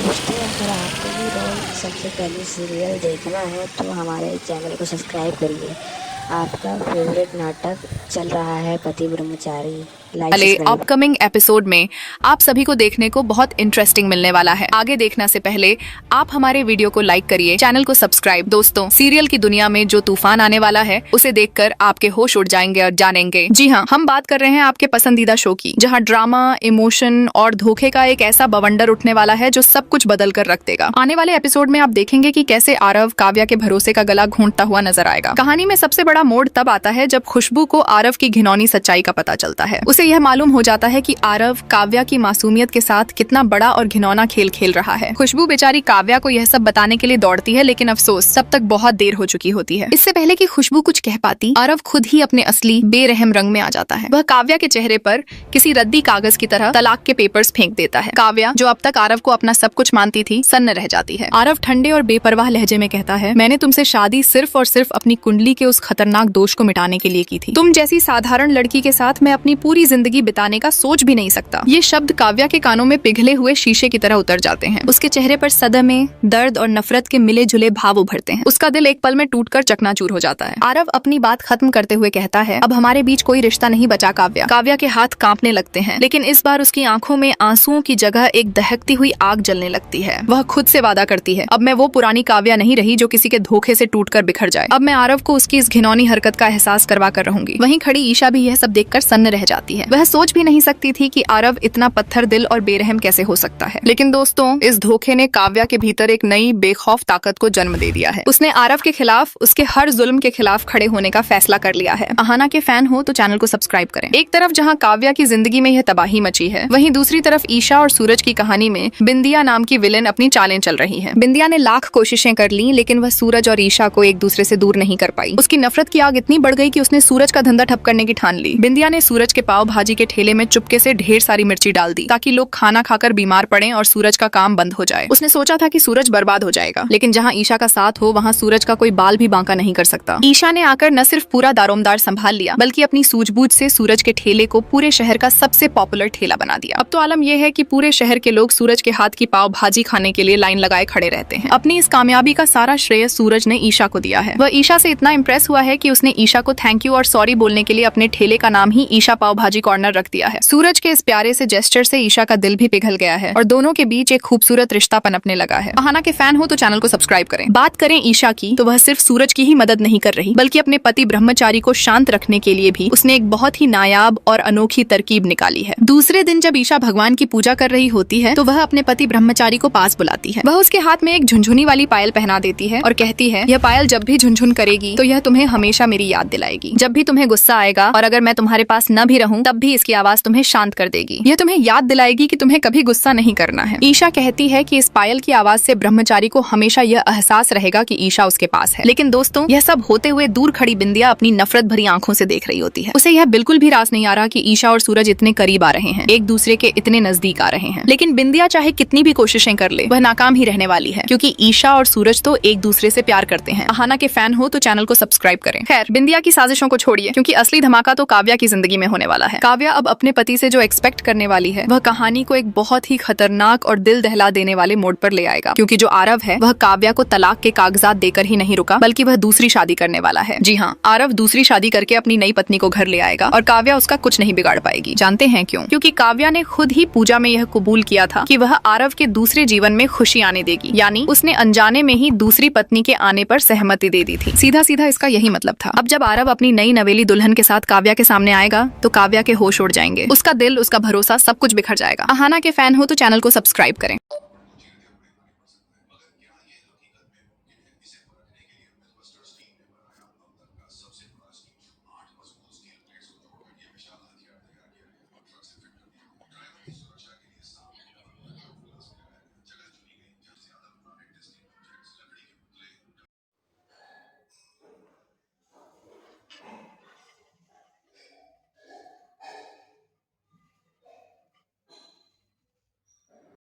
दोस्तों, अगर आपको भी रोज सबसे पहले सीरियल देखना है तो हमारे चैनल को सब्सक्राइब करिए। आपका फेवरेट नाटक चल रहा है पति ब्रह्मचारी। लाइक वाले सब्सक्राइब। अपकमिंग एपिसोड में आप सभी को देखने को बहुत इंटरेस्टिंग मिलने वाला है। आगे देखने से पहले आप हमारे वीडियो को लाइक करिए, चैनल को सब्सक्राइब। दोस्तों, सीरियल की दुनिया में जो तूफान आने वाला है उसे देखकर आपके होश उड़ जाएंगे और जानेंगे। जी हाँ, हम बात कर रहे हैं आपके पसंदीदा शो की, जहाँ ड्रामा, इमोशन और धोखे का एक ऐसा बवंडर उठने वाला है जो सब कुछ बदल कर रख देगा। आने वाले एपिसोड में आप देखेंगे कि कैसे आरव काव्या के भरोसे का गला घोंटता हुआ नजर आएगा। कहानी में सबसे बड़ा मोड़ तब आता है जब खुशबू को आरव की घिनौनी सच्चाई का पता चलता है। उसे यह मालूम हो जाता है कि आरव काव्या की मासूमियत के साथ कितना बड़ा और घिनौना खेल खेल रहा है। खुशबू बेचारी काव्या को यह सब बताने के लिए दौड़ती है, लेकिन अफसोस तब तक बहुत देर हो चुकी होती है। इससे पहले कि खुशबू कुछ कह पाती, आरव खुद ही अपने असली बेरहम रंग में आ जाता है। वह काव्या के चेहरे पर किसी रद्दी कागज की तरह तलाक के पेपर्स फेंक देता है। काव्या, जो अब तक आरव को अपना सब कुछ मानती थी, सन्न रह जाती है। आरव ठंडे और बेपरवाह लहजे में कहता है, मैंने तुमसे शादी सिर्फ और सिर्फ अपनी कुंडली के उस खतरनाक दोष को मिटाने के लिए की थी। तुम जैसी साधारण लड़की के साथ मैं अपनी पूरी जिंदगी बिताने का सोच भी नहीं सकता। ये शब्द काव्या के कानों में पिघले हुए शीशे की तरह उतर जाते हैं। उसके चेहरे पर सदमे, दर्द और नफरत के मिले जुले भाव उभरते हैं। उसका दिल एक पल में टूटकर चकनाचूर हो जाता है। आरव अपनी बात खत्म करते हुए कहता है, अब हमारे बीच कोई रिश्ता नहीं बचा काव्या। काव्या के हाथ कांपने लगते हैं, लेकिन इस बार उसकी आंखों में आंसुओं की जगह एक दहकती हुई आग जलने लगती है। वह खुद से वादा करती है, अब मैं वो पुरानी काव्या नहीं रही जो किसी के धोखे से टूटकर बिखर जाए। अब मैं आरव को उसकी इस घिनौनी हरकत का एहसास करवा कर रहूंगी। वहीं खड़ी ईशा भी यह सब देखकर सन्न रह जाती है। वह सोच भी नहीं सकती थी कि आरव इतना पत्थर दिल और बेरहम कैसे हो सकता है। लेकिन दोस्तों, इस धोखे ने काव्या के भीतर एक नई बेखौफ ताकत को जन्म दे दिया है। उसने आरव के खिलाफ, उसके हर जुल्म के खिलाफ खड़े होने का फैसला कर लिया है। अहाना के फैन हो तो चैनल को सब्सक्राइब करें। एक तरफ जहाँ काव्या की जिंदगी में यह तबाही मची है, वहीं दूसरी तरफ ईशा और सूरज की कहानी में बिंदिया नाम की विलेन अपनी चालें चल रही है। बिंदिया ने लाख कोशिशें कर ली, लेकिन वह सूरज और ईशा को एक दूसरे से दूर नहीं कर पाई। उसकी नफरत की आग इतनी बढ़ गई कि उसने सूरज का धंधा ठप करने की ठान ली। बिंदिया ने सूरज के पाव भाजी के ठेले में चुपके से ढेर सारी मिर्ची डाल दी, ताकि लोग खाना खाकर बीमार पड़ें और सूरज का काम बंद हो जाए। उसने सोचा था कि सूरज बर्बाद हो जाएगा, लेकिन जहाँ ईशा का साथ हो वहाँ सूरज का कोई बाल भी बांका नहीं कर सकता। ईशा ने आकर न सिर्फ पूरा दारोमदार संभाल लिया, बल्कि अपनी सूझबूझ से सूरज के ठेले को पूरे शहर का सबसे पॉपुलर ठेला बना दिया। अब तो आलम यह है कि पूरे शहर के लोग सूरज के हाथ की पाव भाजी खाने के लिए लाइन लगाए खड़े रहते हैं। अपनी इस कामयाबी का सारा श्रेय सूरज ने ईशा को दिया है। वह ईशा से इतना इम्प्रेस हुआ है कि उसने ईशा को थैंक यू और सॉरी बोलने के लिए अपने ठेले का नाम ही ईशा पाव भाजी कॉर्नर रख दिया है। सूरज के इस प्यारे से जेस्चर से ईशा का दिल भी पिघल गया है और दोनों के बीच एक खूबसूरत रिश्ता पनपने लगा है। अहाना के फैन हो तो चैनल को सब्सक्राइब करें। बात करें ईशा की, तो वह सिर्फ सूरज की ही मदद नहीं कर रही, बल्कि अपने पति ब्रह्मचारी को शांत रखने के लिए भी उसने एक बहुत ही नायाब और अनोखी तरकीब निकाली है। दूसरे दिन जब ईशा भगवान की पूजा कर रही होती है, तो वह अपने पति ब्रह्मचारी को पास बुलाती है। वह उसके हाथ में एक झुनझुनी वाली पायल पहना देती है और कहती है, यह पायल जब भी झुनझुन करेगी तो यह तुम्हें हमेशा मेरी याद दिलाएगी। जब भी तुम्हें गुस्सा आएगा और अगर मैं तुम्हारे पास न भी रहूं, तब भी इसकी आवाज तुम्हें शांत कर देगी। यह तुम्हें याद दिलाएगी कि तुम्हें कभी गुस्सा नहीं करना है। ईशा कहती है कि इस पायल की आवाज से ब्रह्मचारी को हमेशा यह एहसास रहेगा कि ईशा उसके पास है। लेकिन दोस्तों, यह सब होते हुए दूर खड़ी बिंदिया अपनी नफरत भरी आंखों से देख रही होती है। उसे यह बिल्कुल भी रास नहीं आ रहा कि ईशा और सूरज इतने करीब आ रहे हैं, एक दूसरे के इतने नजदीक आ रहे हैं। लेकिन बिंदिया चाहे कितनी भी कोशिशें कर ले, वह नाकाम ही रहने वाली है, क्योंकि ईशा और सूरज तो एक दूसरे से प्यार करते हैं। अहाना के फैन हो तो चैनल को सब्सक्राइब करें। खैर, बिंदिया की साजिशों को छोड़िए, क्योंकि असली धमाका तो काव्या की जिंदगी में होने वाला है। काव्या अब अपने पति से जो एक्सपेक्ट करने वाली है, वह कहानी को एक बहुत ही खतरनाक और दिल दहला देने वाले मोड़ पर ले आएगा। क्योंकि जो आरव है, वह काव्या को तलाक के कागजात देकर ही नहीं रुका, बल्कि वह दूसरी शादी करने वाला है। जी हाँ, आरव दूसरी शादी करके अपनी नई पत्नी को घर ले आएगा और काव्या उसका कुछ नहीं बिगाड़ पाएगी। जानते हैं क्यों? क्योंकि काव्या ने खुद ही पूजा में यह कबूल किया था कि वह आरव के दूसरे जीवन में खुशी आने देगी। यानी उसने अनजाने में ही दूसरी पत्नी के आने पर सहमति दे दी थी। सीधा सीधा इसका यही मतलब था। अब जब आरव अपनी नई नवेली दुल्हन के साथ काव्या के सामने आएगा, तो काव्या के होश उड़ जाएंगे। उसका दिल, उसका भरोसा, सब कुछ बिखर जाएगा। अहाना के फैन हो तो चैनल को सब्सक्राइब करें।